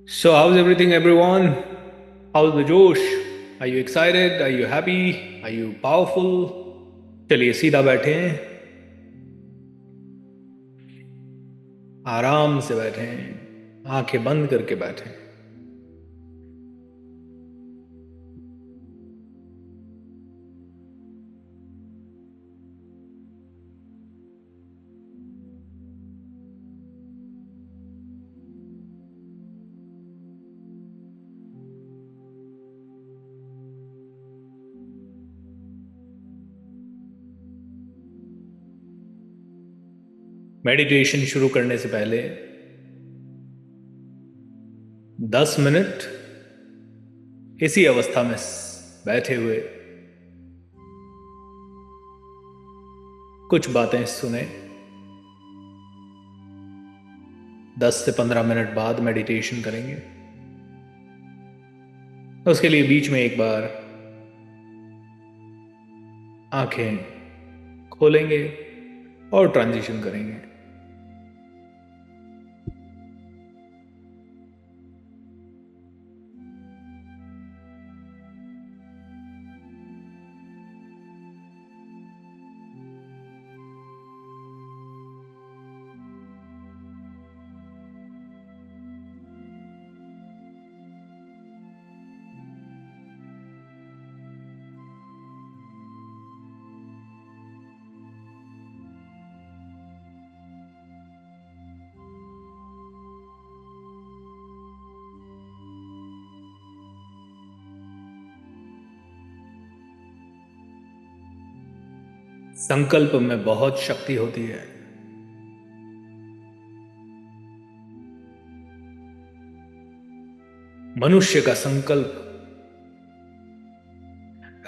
So, how's everything, everyone? How's the Josh? Are you excited? Are you happy? Are you powerful? चलिए सीधा बैठे हैं, आराम से बैठे हैं, आंखें बंद करके बैठे हैं। मेडिटेशन शुरू करने से पहले 10 मिनट इसी अवस्था में बैठे हुए कुछ बातें सुने। 10 से 15 मिनट बाद मेडिटेशन करेंगे। उसके लिए बीच में एक बार आंखें खोलेंगे और ट्रांजिशन करेंगे। संकल्प में बहुत शक्ति होती है। मनुष्य का संकल्प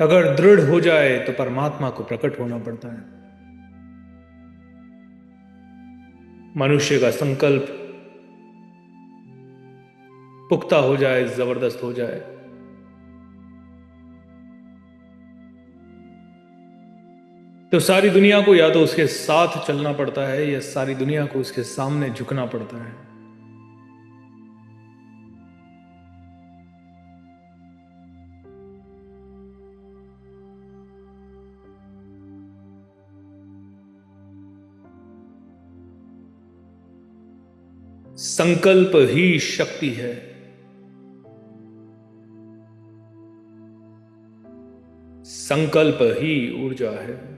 अगर दृढ़ हो जाए तो परमात्मा को प्रकट होना पड़ता है। मनुष्य का संकल्प पुख्ता हो जाए, जबरदस्त हो जाए, तो सारी दुनिया को या तो उसके साथ चलना पड़ता है या सारी दुनिया को उसके सामने झुकना पड़ता है। संकल्प ही शक्ति है। संकल्प ही ऊर्जा है।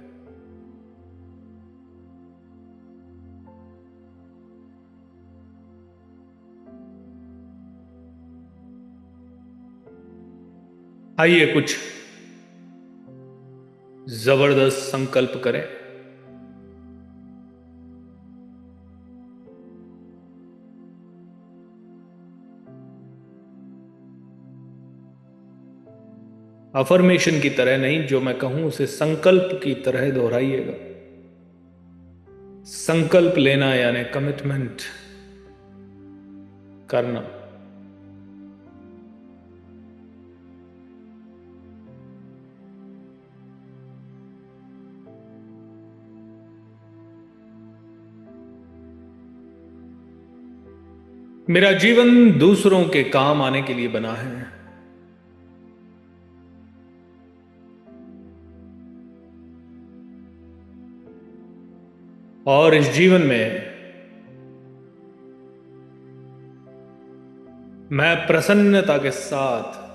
आइए कुछ जबरदस्त संकल्प करें। अफर्मेशन की तरह नहीं, जो मैं कहूं उसे संकल्प की तरह दोहराइएगा। संकल्प लेना यानी कमिटमेंट करना। मेरा जीवन दूसरों के काम आने के लिए बना है। और इस जीवन में मैं प्रसन्नता के साथ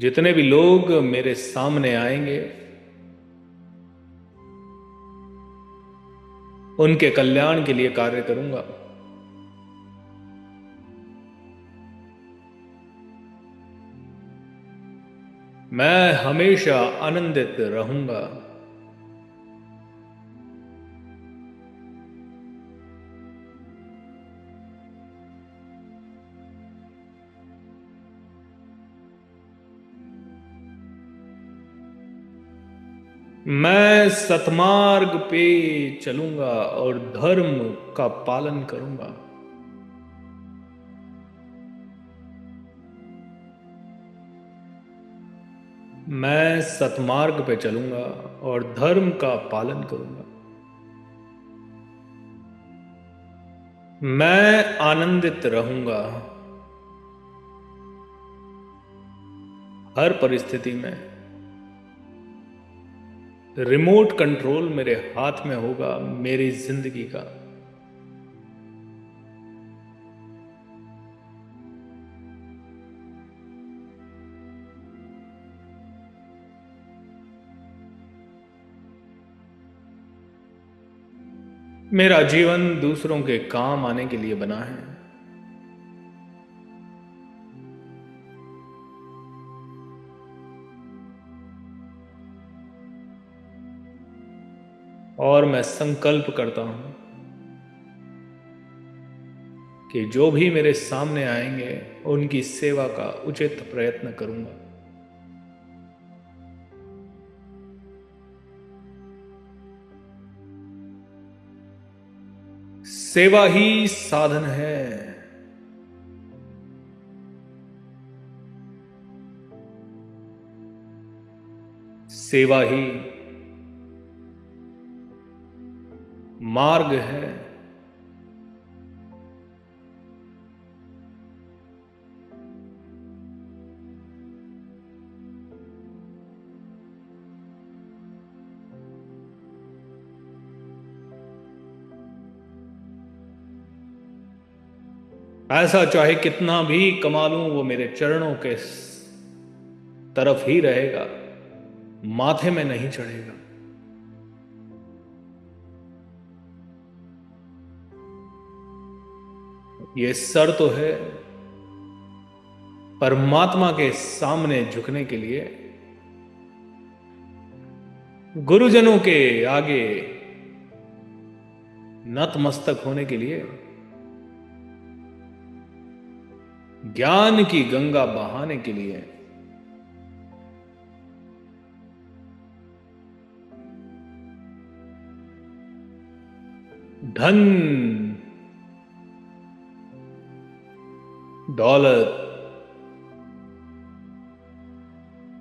जितने भी लोग मेरे सामने आएंगे उनके कल्याण के लिए कार्य करूंगा। मैं हमेशा आनंदित रहूंगा। मैं सतमार्ग पे चलूंगा और धर्म का पालन करूंगा। मैं सतमार्ग पे चलूंगा और धर्म का पालन करूंगा। मैं आनंदित रहूंगा हर परिस्थिति में। रिमोट कंट्रोल मेरे हाथ में होगा मेरी जिंदगी का। मेरा जीवन दूसरों के काम आने के लिए बना है। और मैं संकल्प करता हूं कि जो भी मेरे सामने आएंगे उनकी सेवा का उचित प्रयत्न करूंगा। सेवा ही साधन है। सेवा ही मार्ग है। ऐसा चाहे कितना भी कमा लूं वो मेरे चरणों के तरफ ही रहेगा, माथे में नहीं चढ़ेगा। ये सर तो है परमात्मा के सामने झुकने के लिए, गुरुजनों के आगे नतमस्तक होने के लिए, ज्ञान की गंगा बहाने के लिए। धन दौलत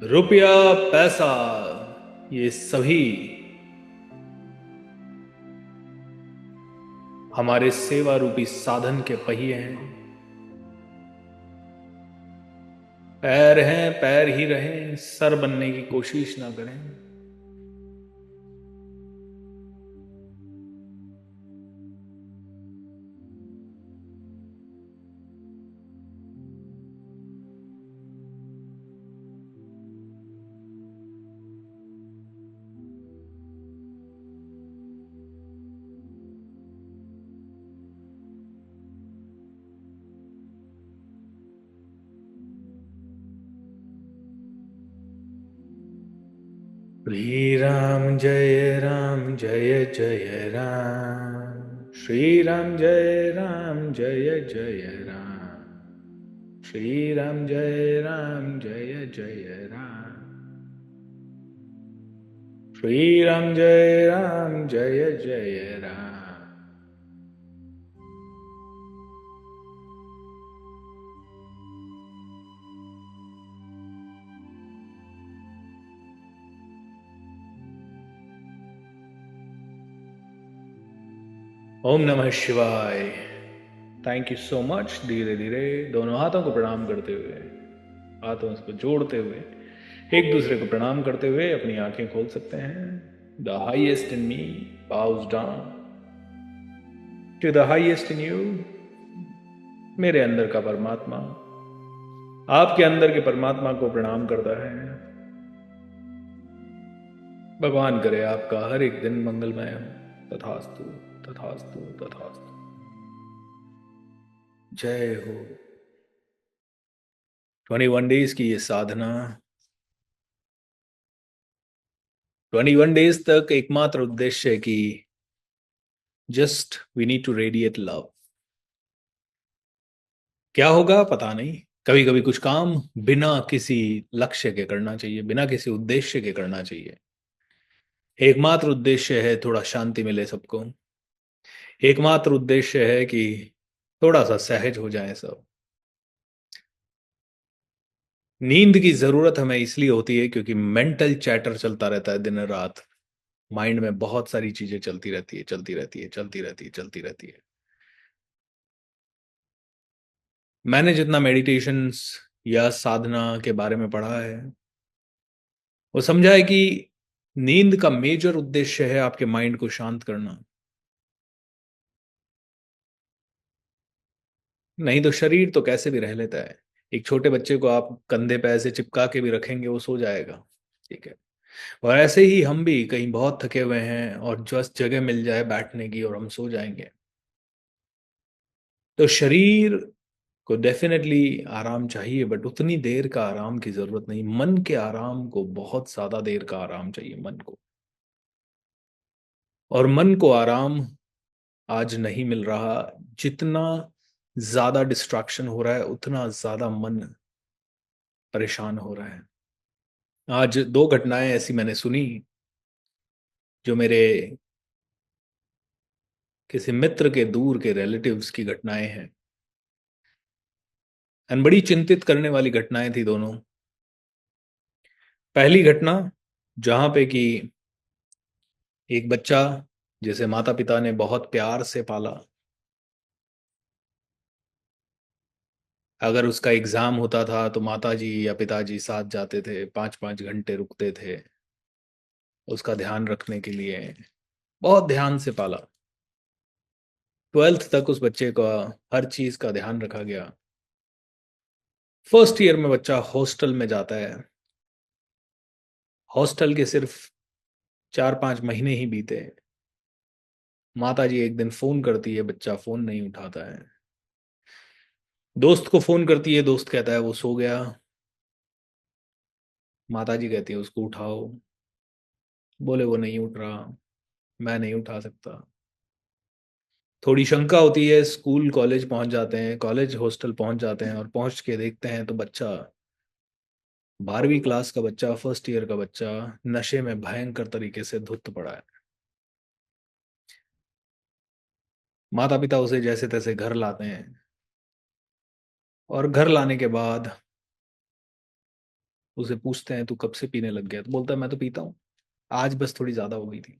रुपया पैसा ये सभी हमारे सेवा रूपी साधन के पहिए हैं। पैर हैं, पैर ही रहें, सर बनने की कोशिश ना करें। श्री राम जय राम जय जय राम। श्री राम जय राम जय जय राम। श्री राम जय राम जय जय राम। श्री राम जय राम जय जय राम। ओम नमः शिवाय। Thank you so much. धीरे धीरे दोनों हाथों को प्रणाम करते हुए, हाथों को जोड़ते हुए, एक दूसरे को प्रणाम करते हुए अपनी आंखें खोल सकते हैं। The highest in me bows down to the highest in you. मेरे अंदर का परमात्मा आपके अंदर के परमात्मा को प्रणाम करता है। भगवान करे आपका हर एक दिन मंगलमय हो। तथास्तु तथास्तु तथास्तु। जय हो। 21 डेज की ये साधना, 21 डेज तक एकमात्र उद्देश्य है कि just we need to radiate love. क्या होगा पता नहीं। कभी कभी कुछ काम बिना किसी लक्ष्य के करना चाहिए, बिना किसी उद्देश्य के करना चाहिए। एकमात्र उद्देश्य है थोड़ा शांति मिले सबको। एकमात्र उद्देश्य है कि थोड़ा सा सहज हो जाए सब। नींद की ज़रूरत हमें इसलिए होती है क्योंकि मेंटल चैटर चलता रहता है दिन रात। माइंड में बहुत सारी चीज़ें चलती रहती है, चलती रहती है, चलती रहती है, चलती रहती है। मैंने जितना मेडिटेशंस या साधना के बारे में पढ़ा है, वो समझा है कि नींद का मेजर उद्देश्य है आपके माइंड को शांत करना। नहीं तो शरीर तो कैसे भी रह लेता है। एक छोटे बच्चे को आप कंधे पे ऐसे चिपका के भी रखेंगे, वो सो जाएगा। ठीक है। और ऐसे ही हम भी कहीं बहुत थके हुए हैं और जस्ट जगह मिल जाए बैठने की और हम सो जाएंगे। तो शरीर को डेफिनेटली आराम चाहिए, बट उतनी देर का आराम की जरूरत नहीं। मन के आराम को बहुत ज्यादा देर का आराम चाहिए मन को। और मन को आराम आज नहीं मिल रहा। जितना ज्यादा डिस्ट्रैक्शन हो रहा है उतना ज्यादा मन परेशान हो रहा है। आज दो घटनाएं ऐसी मैंने सुनी, जो मेरे किसी मित्र के दूर के रिलेटिव्स की घटनाएं हैं। एंड बड़ी चिंतित करने वाली घटनाएं थी दोनों। पहली घटना, जहां पे कि एक बच्चा जिसे माता पिता ने बहुत प्यार से पाला, अगर उसका एग्जाम होता था तो माताजी या पिताजी साथ जाते थे, 5-5 घंटे रुकते थे उसका ध्यान रखने के लिए। बहुत ध्यान से पाला। 12th तक उस बच्चे का हर चीज का ध्यान रखा गया। फर्स्ट ईयर में बच्चा हॉस्टल में जाता है। हॉस्टल के सिर्फ 4-5 महीने ही बीते। माताजी एक दिन फोन करती है, बच्चा फोन नहीं उठाता है। दोस्त को फोन करती है, दोस्त कहता है वो सो गया। माताजी कहती है उसको उठाओ। बोले वो नहीं उठ रहा, मैं नहीं उठा सकता। थोड़ी शंका होती है, स्कूल कॉलेज पहुंच जाते हैं, कॉलेज हॉस्टल पहुंच जाते हैं और पहुंच के देखते हैं तो बच्चा, 12वीं क्लास का बच्चा, फर्स्ट ईयर का बच्चा, नशे में भयंकर तरीके से धुत पड़ा है। माता पिता उसे जैसे तैसे घर लाते हैं। और घर लाने के बाद उसे पूछते हैं तू कब से पीने लग गया, तो बोलता है मैं तो पीता हूँ, आज बस थोड़ी ज्यादा हो गई थी।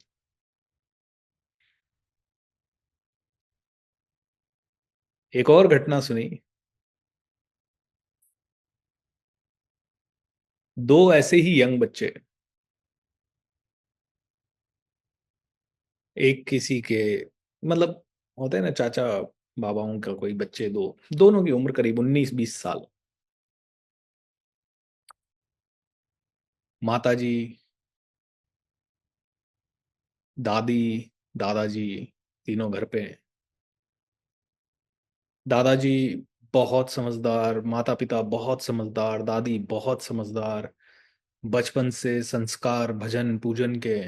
एक और घटना सुनी। दो ऐसे ही यंग बच्चे, एक किसी के, मतलब होते हैं ना चाचा बाबाओं का कोई बच्चे, दो, दोनों की उम्र करीब 19-20 साल। माताजी, दादी, दादाजी, तीनों घर पे हैं। दादाजी बहुत समझदार, माता पिता बहुत समझदार, दादी बहुत समझदार। बचपन से संस्कार भजन पूजन के,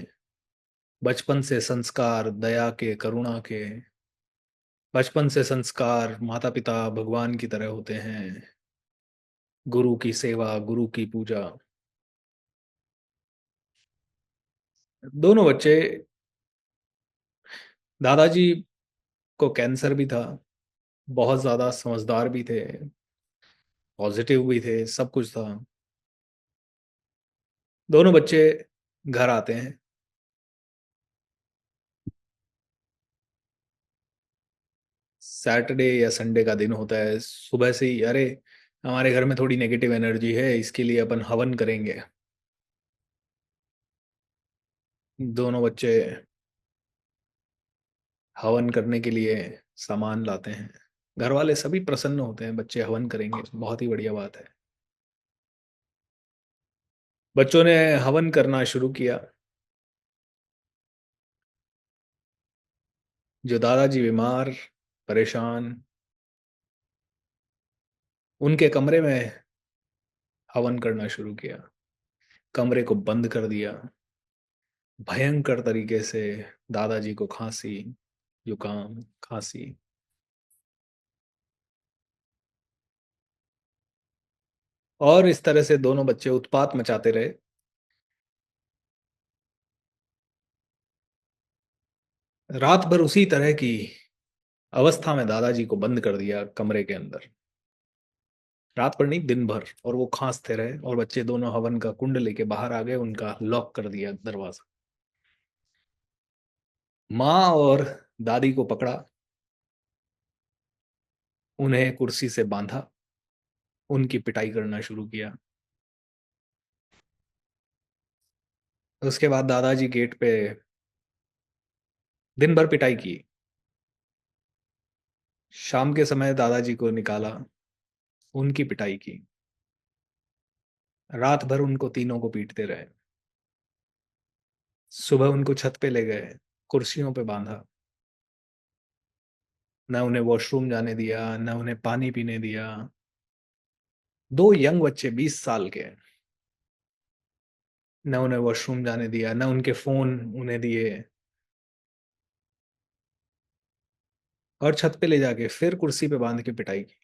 बचपन से संस्कार दया के, करुणा के, बचपन से संस्कार माता पिता भगवान की तरह होते हैं। गुरु की सेवा, गुरु की पूजा। दोनों बच्चे, दादाजी को कैंसर भी था, बहुत ज्यादा समझदार भी थे, पॉजिटिव भी थे, सब कुछ था। दोनों बच्चे घर आते हैं। सैटरडे या संडे का दिन होता है, सुबह से ही अरे हमारे घर में थोड़ी नेगेटिव एनर्जी है, इसके लिए अपन हवन करेंगे। दोनों बच्चे हवन करने के लिए सामान लाते हैं। घर वाले सभी प्रसन्न होते हैं, बच्चे हवन करेंगे, बहुत ही बढ़िया बात है। बच्चों ने हवन करना शुरू किया। जो दादाजी बीमार, परेशान, उनके कमरे में हवन करना शुरू किया। कमरे को बंद कर दिया। भयंकर तरीके से दादाजी को खांसी, जुकाम, खांसी। और इस तरह से दोनों बच्चे उत्पात मचाते रहे। रात भर उसी तरह की अवस्था में दादाजी को बंद कर दिया कमरे के अंदर। रात भर नहीं, दिन भर, और वो खांसते रहे, और बच्चे दोनों हवन का कुंड लेके बाहर आ गए, उनका लॉक कर दिया दरवाजा। माँ और दादी को पकड़ा, उन्हें कुर्सी से बांधा, उनकी पिटाई करना शुरू किया। उसके बाद दादाजी गेट पे दिन भर पिटाई की। शाम के समय दादाजी को निकाला, उनकी पिटाई की। रात भर उनको तीनों को पीटते रहे। सुबह उनको छत पे ले गए, कुर्सियों पे बांधा, न उन्हें वॉशरूम जाने दिया, न उन्हें पानी पीने दिया। दो यंग बच्चे 20 साल के, न उन्हें वॉशरूम जाने दिया, न उनके फोन उन्हें दिए, और छत पे ले जाके फिर कुर्सी पे बांध के पिटाई की।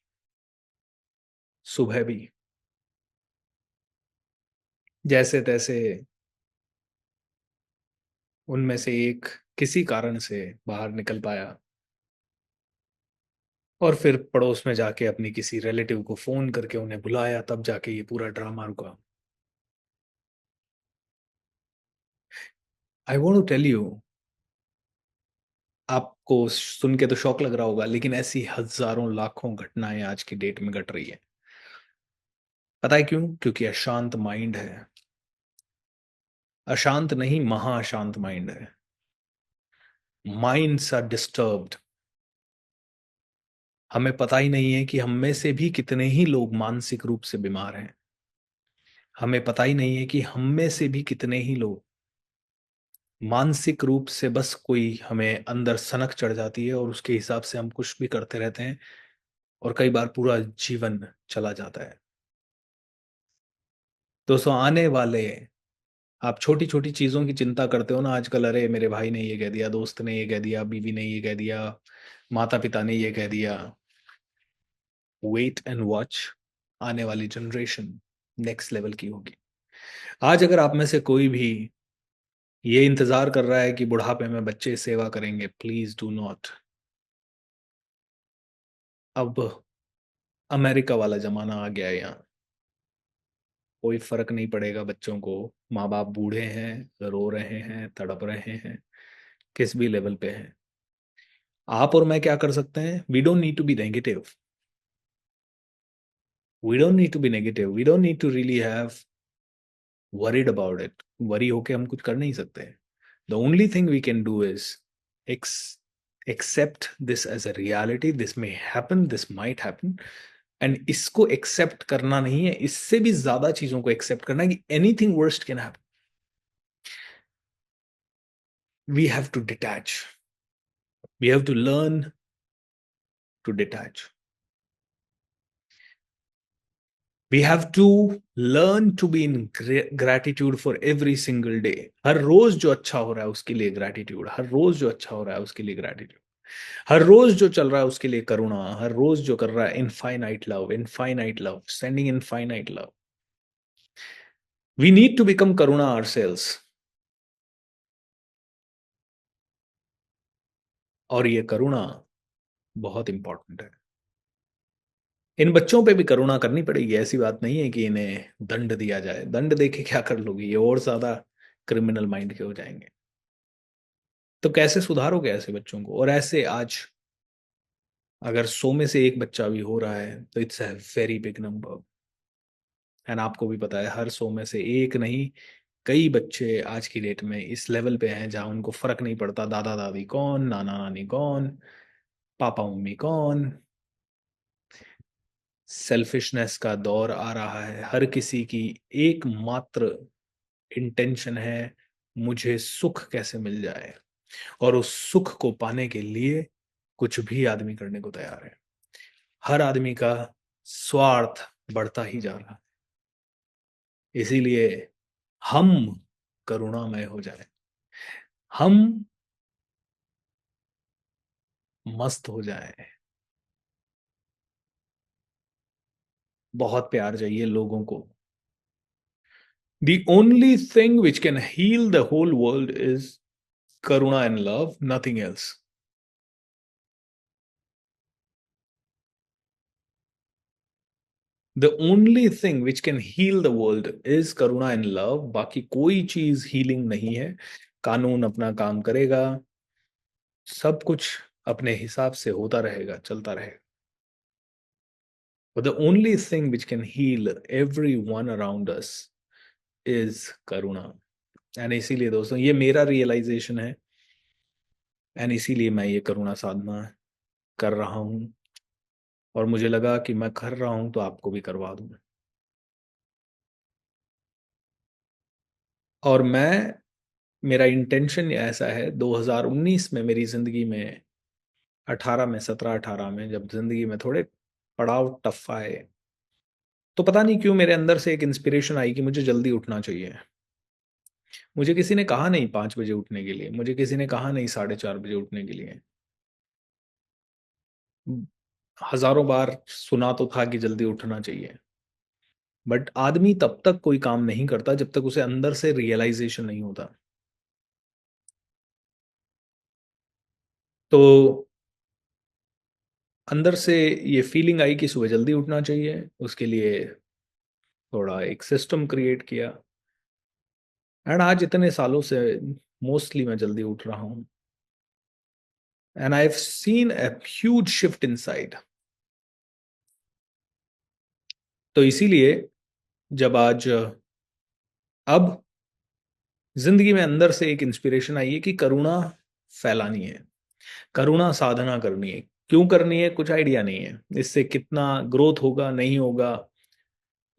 सुबह भी जैसे तैसे उनमें से एक किसी कारण से बाहर निकल पाया, और फिर पड़ोस में जाके अपनी किसी रिलेटिव को फोन करके उन्हें बुलाया, तब जाके ये पूरा ड्रामा रुका। I want to tell you, आपको सुन के तो शौक लग रहा होगा, लेकिन ऐसी हजारों लाखों घटनाएं आज की डेट में घट रही है। पता है क्यों? क्योंकि अशांत माइंड है। अशांत नहीं, महा अशांत माइंड है। Minds are disturbed. हमें पता ही नहीं है कि हम में से भी कितने ही लोग मानसिक रूप से बीमार हैं। हमें पता ही नहीं है कि हम में से भी कितने ही लोग मानसिक रूप से, बस कोई हमें अंदर सनक चढ़ जाती है और उसके हिसाब से हम कुछ भी करते रहते हैं, और कई बार पूरा जीवन चला जाता है। दोस्तों, आने वाले, आप छोटी छोटी चीजों की चिंता करते हो ना आजकल, अरे मेरे भाई ने ये कह दिया, दोस्त ने ये कह दिया, बीवी ने ये कह दिया, माता पिता ने ये कह दिया। वेट एंड वॉच, आने वाली जनरेशन नेक्स्ट लेवल की होगी। आज अगर आप में से कोई भी ये इंतजार कर रहा है कि बुढ़ापे में बच्चे सेवा करेंगे, प्लीज डू नॉट। अब अमेरिका वाला जमाना आ गया है यहाँ। कोई फर्क नहीं पड़ेगा बच्चों को, माँ बाप बूढ़े हैं, रो रहे हैं, तड़प रहे हैं, किस भी लेवल पे हैं। आप और मैं क्या कर सकते हैं? We don't need to be negative. We don't need to be negative, we don't need to really have worried about it. Worry होके हम कुछ कर नहीं सकते। The only thing we can do is accept this as a reality, this may happen, this might happen. And इसको accept करना नहीं है, इससे भी ज्यादा चीजों को एक्सेप्ट करना है कि anything worst can happen. We have to detach, we have to learn to detach, we have to learn to be in gratitude for every single day. हर रोज जो अच्छा हो रहा है उसके लिए ग्रेटिट्यूड, हर रोज जो अच्छा हो रहा है उसके लिए ग्रेटिट्यूड, हर रोज जो चल रहा है उसके लिए करुणा, हर रोज जो कर रहा है infinite love, infinite love, sending infinite love. We need to become karuna ourselves. और ये करुणा बहुत इंपॉर्टेंट है। इन बच्चों पे भी करुणा करनी पड़ेगी, ऐसी बात नहीं है कि इन्हें दंड दिया जाए। दंड देके क्या कर लोगे? ये और ज्यादा क्रिमिनल माइंड के हो जाएंगे। तो कैसे सुधारोगे ऐसे बच्चों को? और ऐसे आज अगर 100 में से एक बच्चा भी हो रहा है तो it's a very big number. And आपको भी पता है, हर 100 में से एक नहीं, कई बच्चे आज की डेट में इस लेवल पे हैं जहां उनको फर्क नहीं पड़ता दादा दादी कौन, नाना नानी कौन, पापा मम्मी कौन। सेल्फिशनेस का दौर आ रहा है। हर किसी की एकमात्र इंटेंशन है, मुझे सुख कैसे मिल जाए, और उस सुख को पाने के लिए कुछ भी आदमी करने को तैयार है। हर आदमी का स्वार्थ बढ़ता ही जा रहा है। इसीलिए हम करुणामय हो जाए, हम मस्त हो जाए, बहुत प्यार चाहिए लोगों को। The only thing which can heal the whole world is karuna and love, nothing else. The only thing which can heal the world is karuna and love. बाकी कोई चीज हीलिंग नहीं है। कानून अपना काम करेगा, सब कुछ अपने हिसाब से होता रहेगा, चलता रहेगा। But the only thing which can heal everyone around us is Karuna. And इसीलिए दोस्तों ये मेरा रियलाइजेशन है, एंड इसीलिए मैं ये करुणा साधना कर रहा हूँ। और मुझे लगा कि मैं कर रहा हूँ तो आपको भी करवा दूँ। और मेरा इंटेंशन ऐसा है, 2019 में मेरी ज़िंदगी में 18 में 17-18 में जब ज़िंदगी में थोड़े पड़ाव टफ आए, तो पता नहीं क्यों मेरे अंदर से एक इंस्पिरेशन आई कि मुझे जल्दी उठना चाहिए। मुझे किसी ने कहा नहीं 5 बजे उठने के लिए, मुझे किसी ने कहा नहीं 4:30 बजे उठने के लिए। हज़ारों बार सुना तो था कि जल्दी उठना चाहिए, बट आदमी तब तक कोई काम नहीं करता जब तक उसे अंदर से रियलाइज़ेशन नहीं होता। तो अंदर से ये फीलिंग आई कि सुबह जल्दी उठना चाहिए, उसके लिए थोड़ा एक सिस्टम क्रिएट किया, एंड आज इतने सालों से मोस्टली मैं जल्दी उठ रहा हूँ, and I have seen a huge shift inside. तो इसीलिए जब आज अब जिंदगी में अंदर से एक इंस्पिरेशन आई है कि करुणा फैलानी है, करुणा साधना करनी है। क्यों करनी है कुछ आइडिया नहीं है, इससे कितना ग्रोथ होगा नहीं होगा,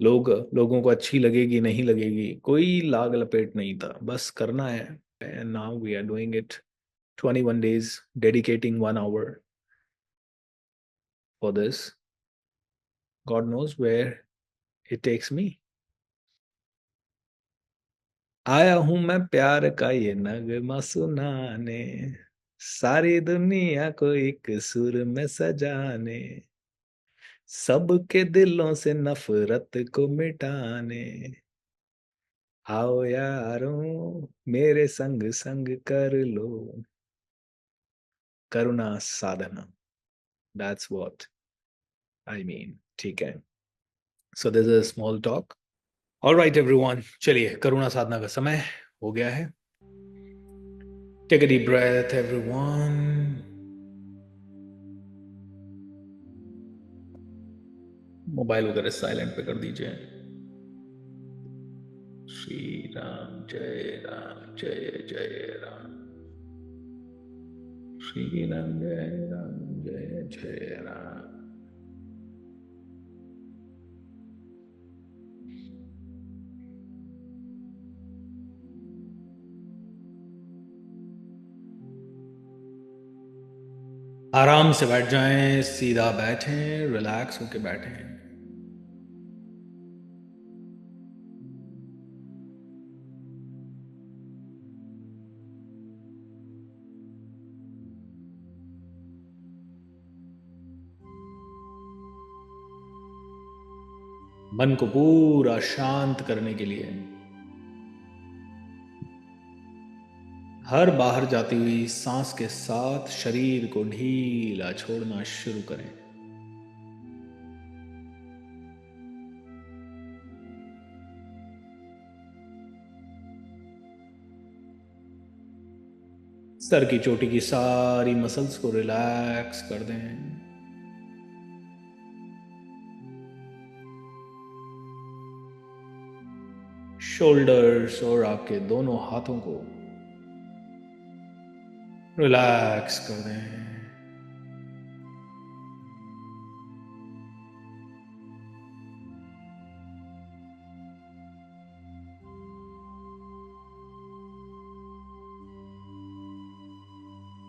लोगों को अच्छी लगेगी नहीं लगेगी, कोई लाग लपेट नहीं था, बस करना है। And now we are doing it 21 days, dedicating 1 hour for this. God knows where it takes me. आया हूं मैं प्यार का ये नगमा सुनाने, सारी दुनिया को एक सुर में सजाने, सबके दिलों से नफरत को मिटाने। आओ यारों मेरे संग संग कर लो करुणा साधना। That's what I mean. ठीक है, so this is a small talk. Alright everyone, चलिए करुणा साधना का समय हो गया है। Take a deep breath everyone. Mobile वगैरह साइलेंट पे कर दीजिए। श्री राम जय जय राम। श्री राम जय जय राम। आराम से बैठ जाएं, सीधा बैठें, रिलैक्स होके बैठें। मन को पूरा शांत करने के लिए हर बाहर जाती हुई सांस के साथ शरीर को ढीला छोड़ना शुरू करें। सर की चोटी की सारी मसल्स को रिलैक्स कर दें। शोल्डर्स और आपके दोनों हाथों को रिलैक्स कर दें।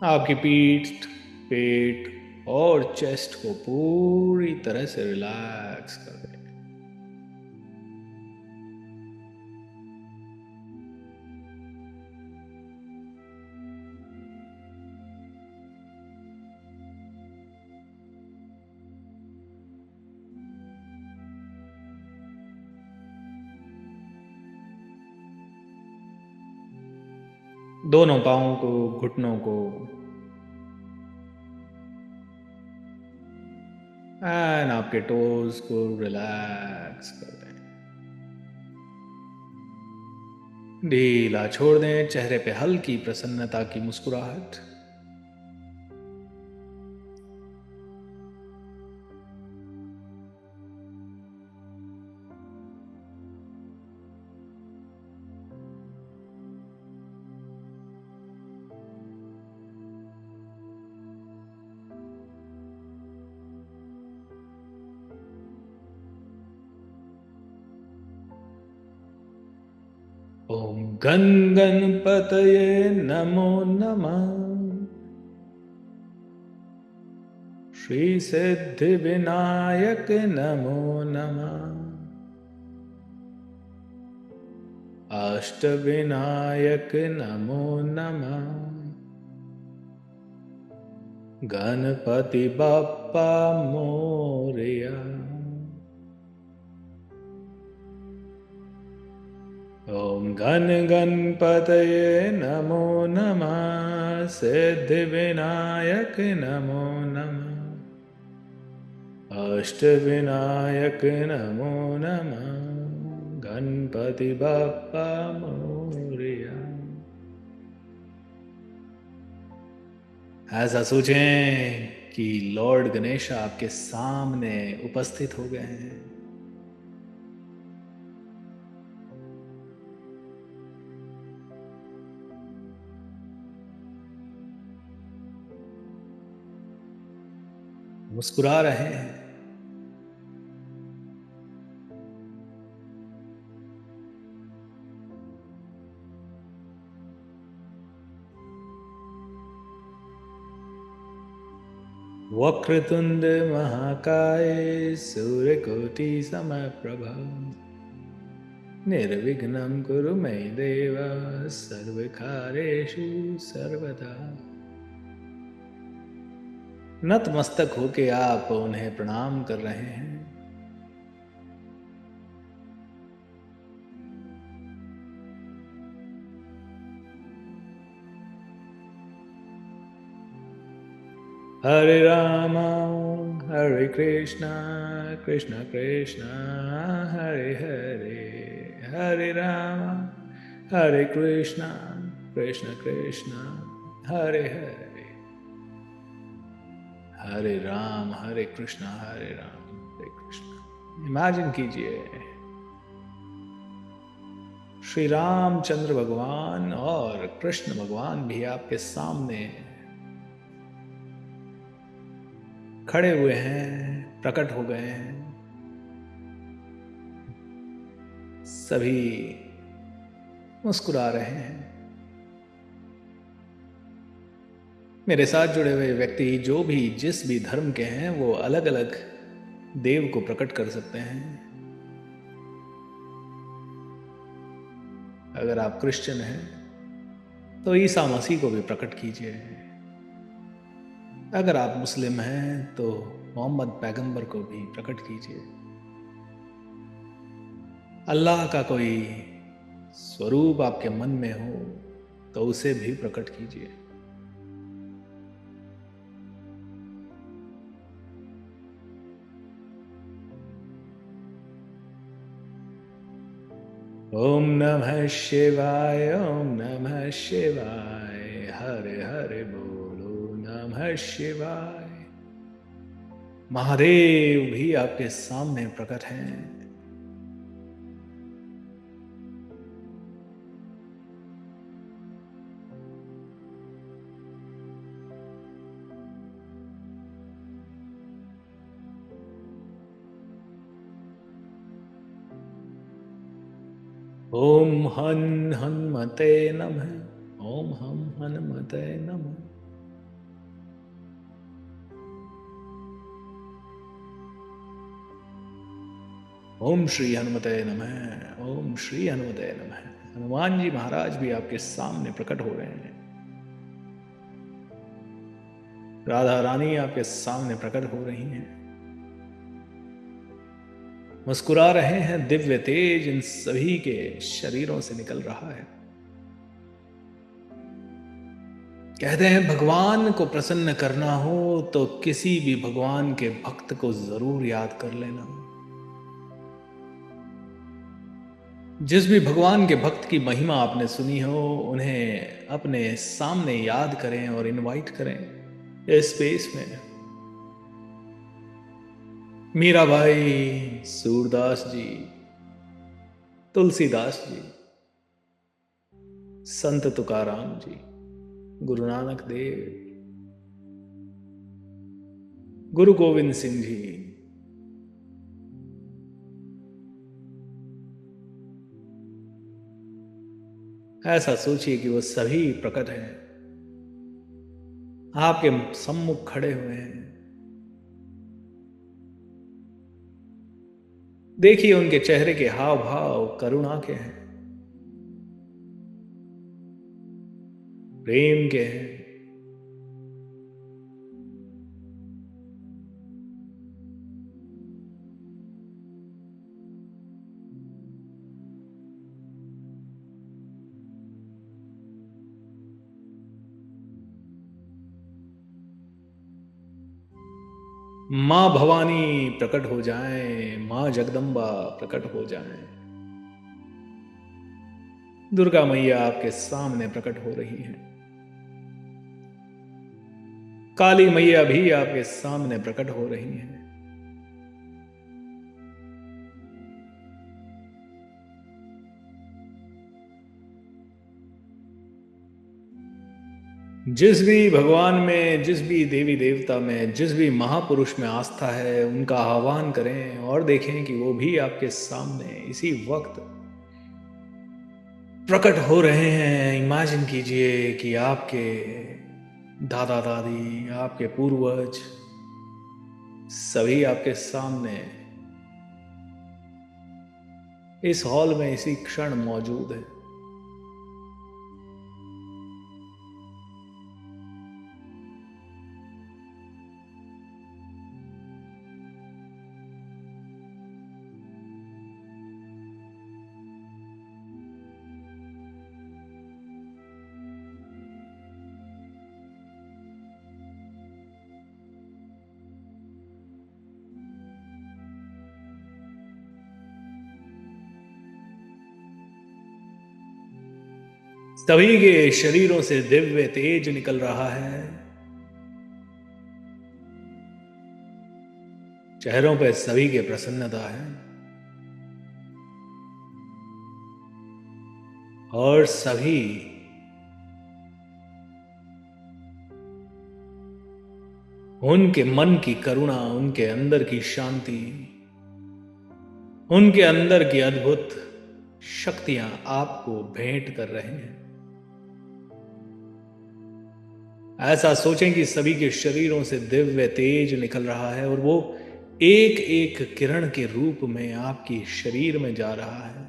आपकी पीठ, पेट और चेस्ट को पूरी तरह से रिलैक्स कर दें। दोनों पाँवों को, घुटनों को एंड आपके टोज को रिलैक्स कर दें, ढीला छोड़ दें। चेहरे पे हल्की प्रसन्नता की मुस्कुराहट। ओम गण गणपतये नमो नमः। श्री सिद्धि विनायक नमो नमः। अष्ट विनायक नमो नमः। गणपति बप्पा मोरया। ओम गण गणपतये नमो नमः। सिद्धि विनायक नमो नमः। अष्ट विनायक नमो नमः। गणपति बप्पा मोरया। ऐसा सोचें कि लॉर्ड गणेश आपके सामने उपस्थित हो गए हैं। मुस्कुरा रहे हैं। वक्रतुंड महाकाय सूर्यकोटि समप्रभा। निर्विघ्नं कुरु मे देव सर्वकार्येषु सर्वदा। नतमस्तक होके आप उन्हें प्रणाम कर रहे हैं। हरे राम हरे कृष्णा कृष्ण कृष्ण हरे हरे। हरे राम हरे कृष्णा कृष्ण कृष्ण हरे हरे। हरे राम हरे कृष्णा हरे कृष्ण। इमेजिन कीजिए श्री रामचंद्र भगवान और कृष्ण भगवान भी आपके सामने खड़े हुए हैं, प्रकट हो गए हैं। सभी मुस्कुरा रहे हैं। मेरे साथ जुड़े हुए व्यक्ति जो भी जिस भी धर्म के हैं वो अलग अलग देव को प्रकट कर सकते हैं। अगर आप क्रिश्चियन हैं तो ईसा मसीह को भी प्रकट कीजिए। अगर आप मुस्लिम हैं तो मोहम्मद पैगंबर को भी प्रकट कीजिए। अल्लाह का कोई स्वरूप आपके मन में हो तो उसे भी प्रकट कीजिए। ओम नमः शिवाय ओम नमः शिवाय। हरे हरे बोलो नमः शिवाय। महादेव भी आपके सामने प्रकट हैं। ओम हन हनुमते नमः। ओम हम हनुमते नमः। ओम श्री हनुमते नमः। ओम श्री हनुमते नमः। हनुमान जी महाराज भी आपके सामने प्रकट हो रहे हैं। राधा रानी आपके सामने प्रकट हो रही हैं। मुस्कुरा रहे हैं। दिव्य तेज इन सभी के शरीरों से निकल रहा है। कहते हैं भगवान को प्रसन्न करना हो तो किसी भी भगवान के भक्त को जरूर याद कर लेना। जिस भी भगवान के भक्त की महिमा आपने सुनी हो उन्हें अपने सामने याद करें और इनवाइट करें इस स्पेस में। मीराबाई, सूरदास जी, तुलसीदास जी, संत तुकाराम जी, गुरु नानक देव, गुरु गोविंद सिंह जी, ऐसा सोचिए कि वो सभी प्रकट हैं, आपके सम्मुख खड़े हुए हैं। देखिए उनके चेहरे के हाव भाव करुणा के हैं, प्रेम के हैं। मां भवानी प्रकट हो जाएं, मां जगदम्बा प्रकट हो जाएं। दुर्गा मैया आपके सामने प्रकट हो रही हैं। काली मैया भी आपके सामने प्रकट हो रही हैं। जिस भी भगवान में, जिस भी देवी देवता में, जिस भी महापुरुष में आस्था है उनका आह्वान करें और देखें कि वो भी आपके सामने इसी वक्त प्रकट हो रहे हैं। इमेजिन कीजिए कि आपके दादा दादी, आपके पूर्वज सभी आपके सामने इस हॉल में इसी क्षण मौजूद है। सभी के शरीरों से दिव्य तेज निकल रहा है। चेहरों पे सभी के प्रसन्नता है और सभी उनके मन की करुणा, उनके अंदर की शांति, उनके अंदर की अद्भुत शक्तियां आपको भेंट कर रहे हैं। ऐसा सोचें कि सभी के शरीरों से दिव्य तेज निकल रहा है और वो एक एक किरण के रूप में आपकी शरीर में जा रहा है।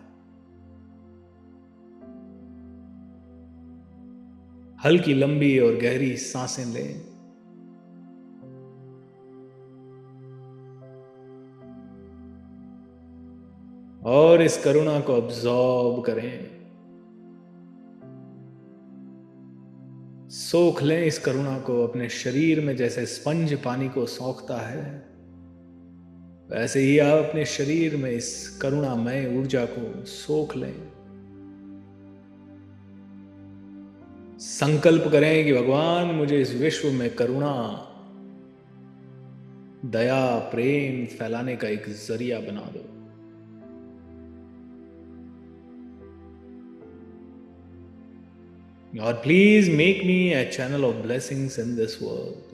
हल्की लंबी और गहरी सांसें लें। और इस करुणा को अब्सॉर्ब करें। सोख लें इस करुणा को अपने शरीर में। जैसे स्पंज पानी को सोखता है वैसे ही आप अपने शरीर में इस करुणामय ऊर्जा को सोख लें। संकल्प करें कि भगवान मुझे इस विश्व में करुणा, दया, प्रेम फैलाने का एक जरिया बना दो। और please make me A channel of blessings in this world.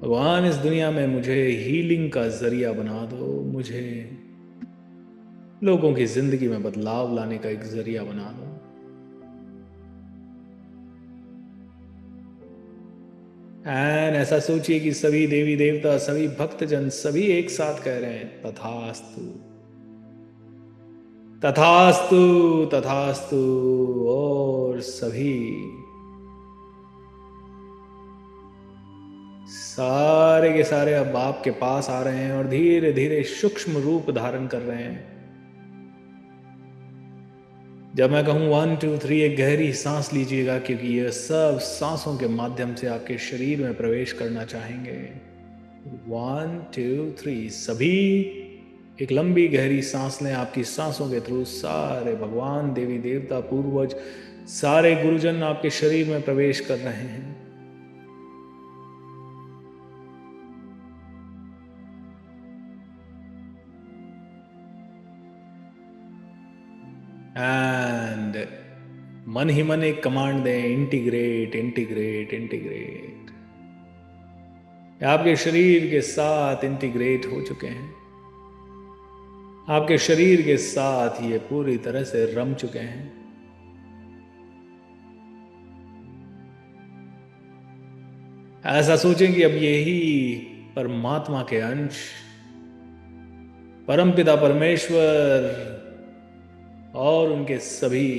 भगवान इस दुनिया में मुझे हीलिंग का जरिया बना दो, मुझे लोगों की जिंदगी में बदलाव लाने का एक जरिया बना दो। एंड ऐसा सोचिए कि सभी देवी देवता, सभी भक्तजन सभी एक साथ कह रहे हैं तथास्तु, तथास्तु, तथास्तु। और सभी सारे के सारे अब आपके पास आ रहे हैं और धीरे धीरे सूक्ष्म रूप धारण कर रहे हैं। जब मैं कहूँ 1 2 3 एक गहरी सांस लीजिएगा, क्योंकि ये सब सांसों के माध्यम से आपके शरीर में प्रवेश करना चाहेंगे। 1 2 3 सभी एक लंबी गहरी सांस लें। आपकी सांसों के थ्रू सारे भगवान, देवी देवता, पूर्वज, सारे गुरुजन आपके शरीर में प्रवेश कर रहे हैं। एंड मन ही मन एक कमांड दें, इंटीग्रेट इंटीग्रेट इंटीग्रेट। आपके शरीर के साथ इंटीग्रेट हो चुके हैं, आपके शरीर के साथ ये पूरी तरह से रम चुके हैं। ऐसा सोचें कि अब यही परमात्मा के अंश, परमपिता परमेश्वर और उनके सभी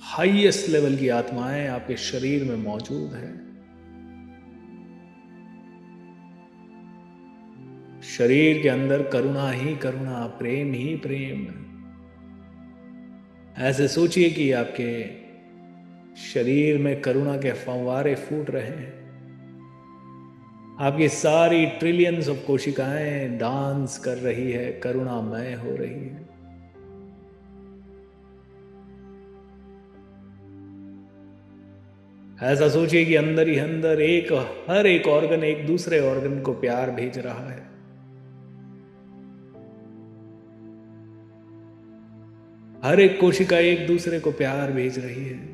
हाईएस्ट लेवल की आत्माएं आपके शरीर में मौजूद है। शरीर के अंदर करुणा ही करुणा, प्रेम ही प्रेम। ऐसे सोचिए कि आपके शरीर में करुणा के फव्वारे फूट रहे हैं। आपकी सारी ट्रिलियंस ऑफ कोशिकाएं डांस कर रही है, करुणामय हो रही है। ऐसा सोचिए कि अंदर ही अंदर हर एक ऑर्गन एक दूसरे ऑर्गन को प्यार भेज रहा है। हर एक कोशिका एक दूसरे को प्यार भेज रही है।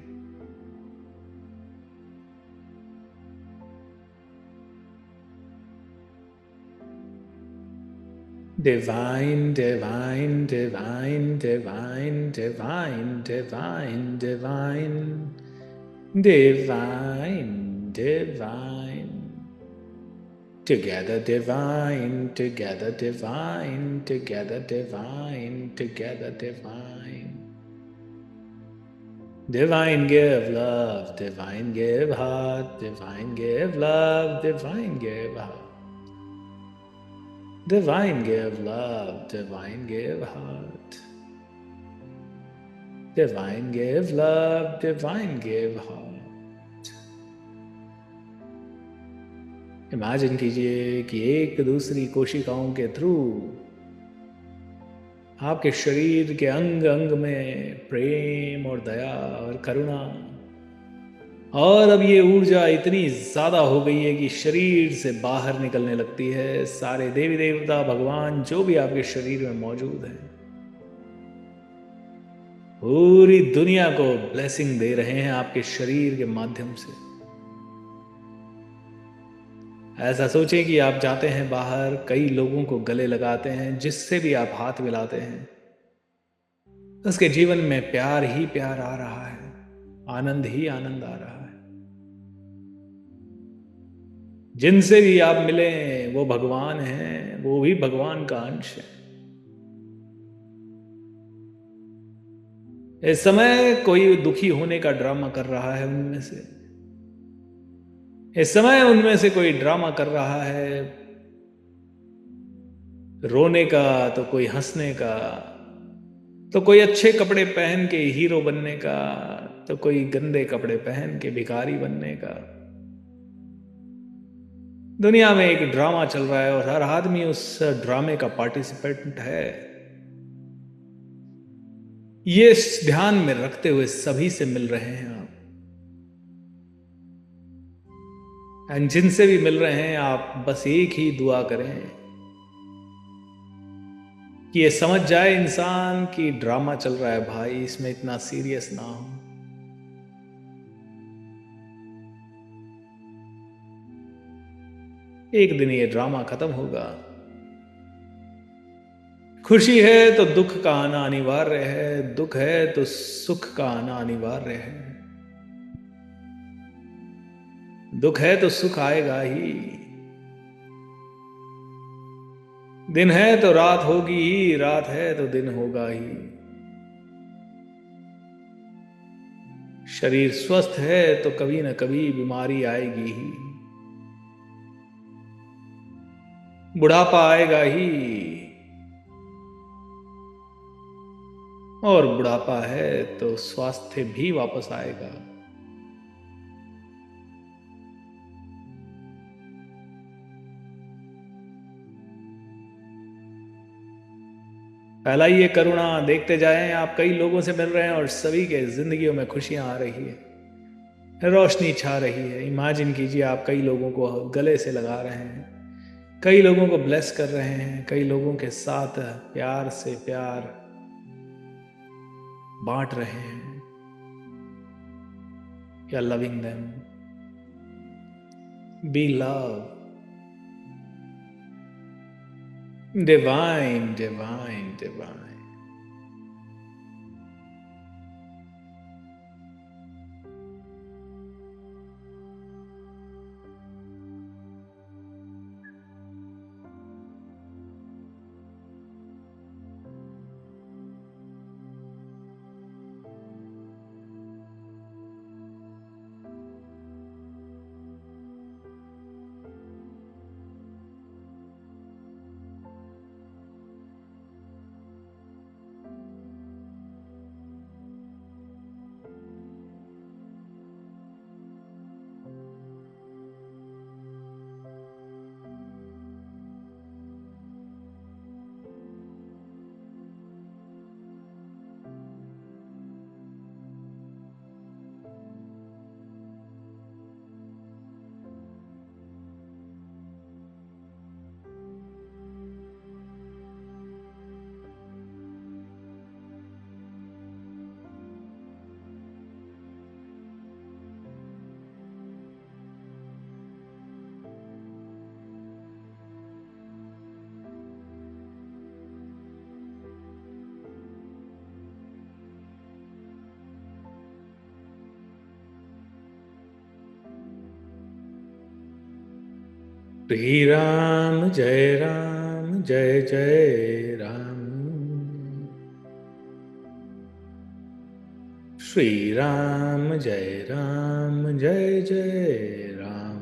Divine, divine, divine, divine, divine, divine, divine, divine, divine. Together divine, together divine, together divine, together divine. Divine give love, divine give heart, divine give love, divine give heart. Divine give love, divine give heart. Divine give love, divine give heart. Imagine कीजिए कि एक दूसरी कोशिकाओं के through आपके शरीर के अंग अंग में प्रेम और दया और करुणा, और अब ये ऊर्जा इतनी ज्यादा हो गई है कि शरीर से बाहर निकलने लगती है। सारे देवी देवता, भगवान, जो भी आपके शरीर में मौजूद है, पूरी दुनिया को ब्लेसिंग दे रहे हैं आपके शरीर के माध्यम से। ऐसा सोचें कि आप जाते हैं बाहर, कई लोगों को गले लगाते हैं, जिससे भी आप हाथ मिलाते हैं उसके जीवन में प्यार ही प्यार आ रहा है, आनंद ही आनंद आ रहा है। जिनसे भी आप मिले वो भगवान हैं, वो भी भगवान का अंश है। इस समय कोई दुखी होने का ड्रामा कर रहा है उनमें से, इस समय उनमें से कोई ड्रामा कर रहा है रोने का, तो कोई हंसने का, तो कोई अच्छे कपड़े पहन के हीरो बनने का, तो कोई गंदे कपड़े पहन के भिखारी बनने का। दुनिया में एक ड्रामा चल रहा है और हर आदमी उस ड्रामे का पार्टिसिपेंट है। ये ध्यान में रखते हुए सभी से मिल रहे हैं आप, एंड जिनसे भी मिल रहे हैं आप बस एक ही दुआ करें कि ये समझ जाए इंसान कि ड्रामा चल रहा है भाई, इसमें इतना सीरियस ना हो। एक दिन ये ड्रामा खत्म होगा। खुशी है तो दुख का आना अनिवार्य है, दुख है तो सुख का आना अनिवार्य है। दुख है तो सुख आएगा ही, दिन है तो रात होगी ही, रात है तो दिन होगा ही। शरीर स्वस्थ है तो कभी न कभी बीमारी आएगी ही, बुढ़ापा आएगा ही। और बुढ़ापा है तो स्वास्थ्य भी वापस आएगा। फैलाइए करुणा, देखते जाएं आप कई लोगों से मिल रहे हैं और सभी के जिंदगियों में खुशियां आ रही है, रोशनी छा रही है। इमेजिन कीजिए आप कई लोगों को गले से लगा रहे हैं, कई लोगों को ब्लेस कर रहे हैं, कई लोगों के साथ प्यार से प्यार बांट रहे हैं, या loving them. Be love, divine divine divine. Shri Ram जय राम जय जय राम, श्री राम जय राम जय जय राम,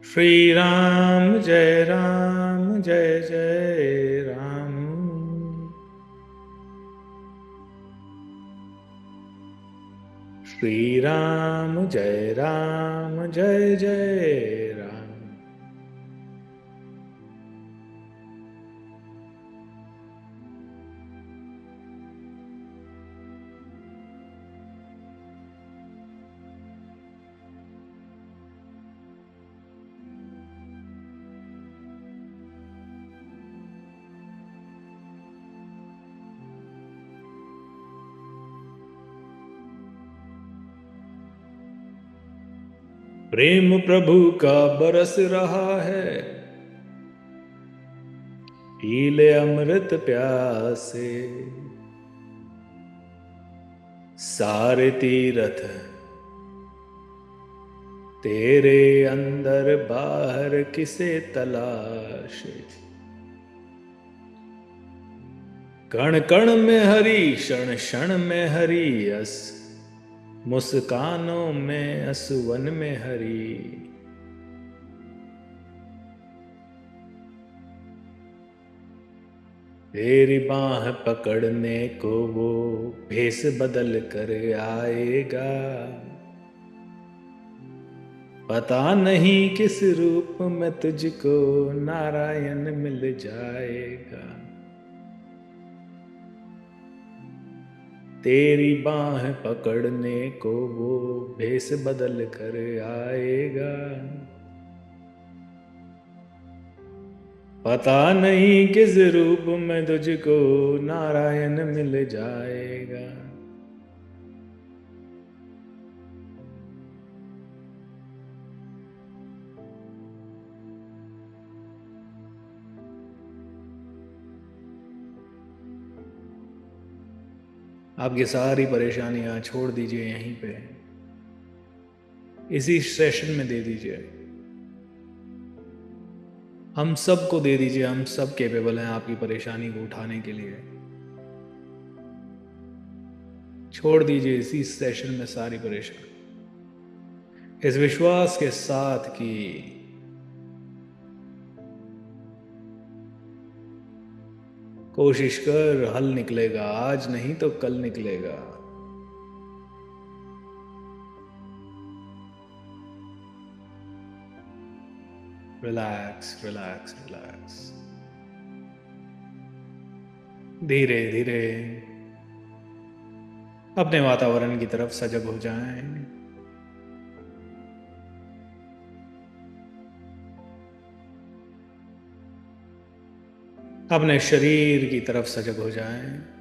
श्री राम जय राम जय जय राम, श्री राम जय राम जय जय राम। प्रेम प्रभु का बरस रहा है, पी ले अमृत प्यासे, सारे तीरथ तेरे अंदर बाहर किसे तलाश, कण कण में हरी क्षण क्षण में हरी यस, मुस्कानों में असुवन में हरी। तेरी बाह पकड़ने को वो भेष बदल कर आएगा, पता नहीं किस रूप में तुझको नारायण मिल जाएगा। तेरी बाह पकड़ने को वो भेष बदल कर आएगा, पता नहीं किस रूप में तुझको नारायण मिल जाएगा। आपकी सारी परेशानियां छोड़ दीजिए, यहीं पे इसी सेशन में दे दीजिए, हम सबको दे दीजिए। हम सब कैपेबल हैं आपकी परेशानी को उठाने के लिए। छोड़ दीजिए इसी सेशन में सारी परेशानी, इस विश्वास के साथ कि कोशिश कर, हल निकलेगा, आज नहीं तो कल निकलेगा। Relax relax relax. धीरे धीरे अपने वातावरण की तरफ सजग हो जाएं। अपने शरीर की तरफ सजग हो जाएं।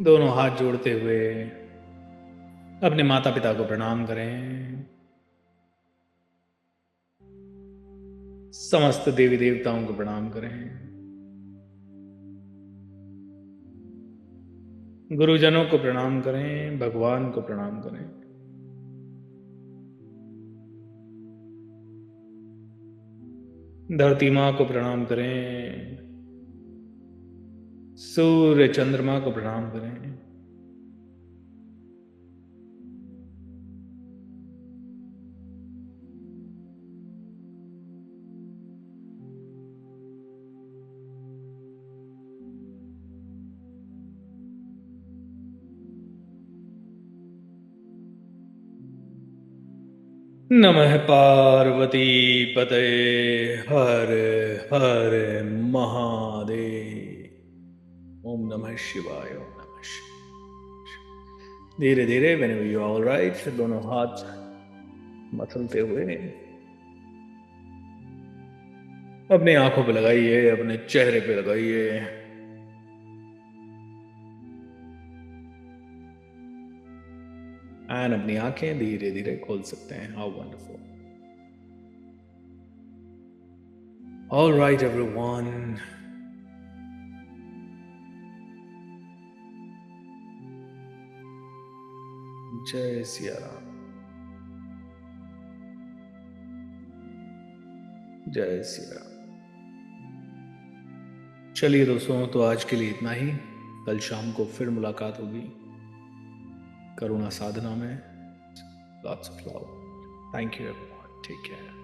दोनों हाथ जोड़ते हुए अपने माता पिता को प्रणाम करें। समस्त देवी देवताओं को प्रणाम करें। गुरुजनों को प्रणाम करें, भगवान को प्रणाम करें। धरती माँ को प्रणाम करें। सूर्य चंद्रमा को प्रणाम करें। नमः पार्वती पते हर हर महादेव। ओम नमः शिवाय। ओम नमः शिवाय। धीरे धीरे व्हेनेवर यू ऑल राइट, दोनों हाथ मसलते हुए अपनी आंखों पे लगाइए, अपने चेहरे पे लगाइए। एंड अपनी आंखें धीरे धीरे खोल सकते हैं। How wonderful. All right everyone, जय सिया राम, जय सिया राम। चलिए दोस्तों, तो आज के लिए इतना ही। कल शाम को फिर मुलाकात होगी करुणा साधना में। Lots of love. Thank you everyone, take care.